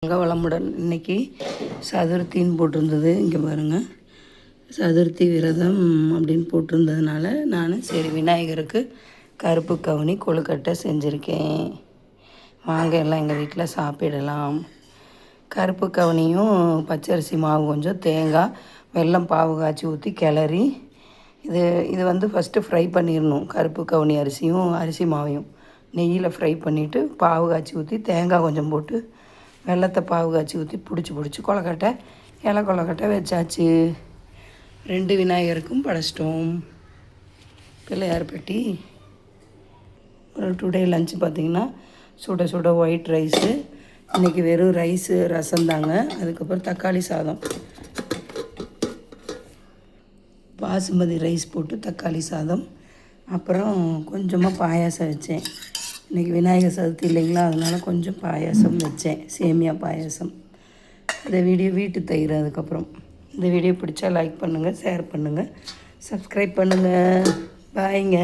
வளமுடன். இன்றைக்கி சதுர்த்தின்னு போட்டிருந்தது. இங்கே பாருங்கள், சதுர்த்தி விரதம் அப்படின்னு போட்டிருந்ததுனால நான் சரி விநாயகருக்கு கருப்பு கவுனி கொழுக்கட்டை செஞ்சுருக்கேன். வாங்க எல்லாம் எங்கள் வீட்டில் சாப்பிடலாம். கருப்பு கவுனியும் பச்சரிசி மாவு, கொஞ்சம் தேங்காய், வெல்லம், பாவு காய்ச்சி ஊற்றி கிளறி இது ஃபஸ்ட்டு ஃப்ரை பண்ணிடணும். கருப்பு கவுனி அரிசியும் அரிசி மாவையும் நெய்யில் ஃப்ரை பண்ணிவிட்டு பாவு காய்ச்சி ஊற்றி தேங்காய் கொஞ்சம் போட்டு வெல்லத்தை பாவு காய்ச்சி ஊற்றி பிடிச்சி கொழுக்கட்டை, இலை கொழுக்கட்டை வச்சாச்சு. 2 விநாயகருக்கும் படைச்சிட்டோம். பிள்ளையார் பெட்டி. ஒரு டுடே லஞ்சு பார்த்திங்கன்னா சுட சுட ஒயிட் ரைஸு. இன்றைக்கி வெறும் ரைஸு, ரசம் தாங்க. அதுக்கப்புறம் தக்காளி சாதம், பாசுமதி ரைஸ் போட்டு தக்காளி சாதம். அப்புறம் கொஞ்சமாக பாயாசம் வச்சேன். இன்றைக்கி விநாயகர் சதுர்த்தி இல்லைங்களா, அதனால் கொஞ்சம் பாயாசம் வச்சேன், சேமியா பாயாசம். இந்த வீடியோ வீட்டு தயிர். அதுக்கப்புறம் இந்த வீடியோ பிடிச்சா லைக் பண்ணுங்கள், ஷேர் பண்ணுங்கள், சப்ஸ்கிரைப் பண்ணுங்கள். பாய்ங்க.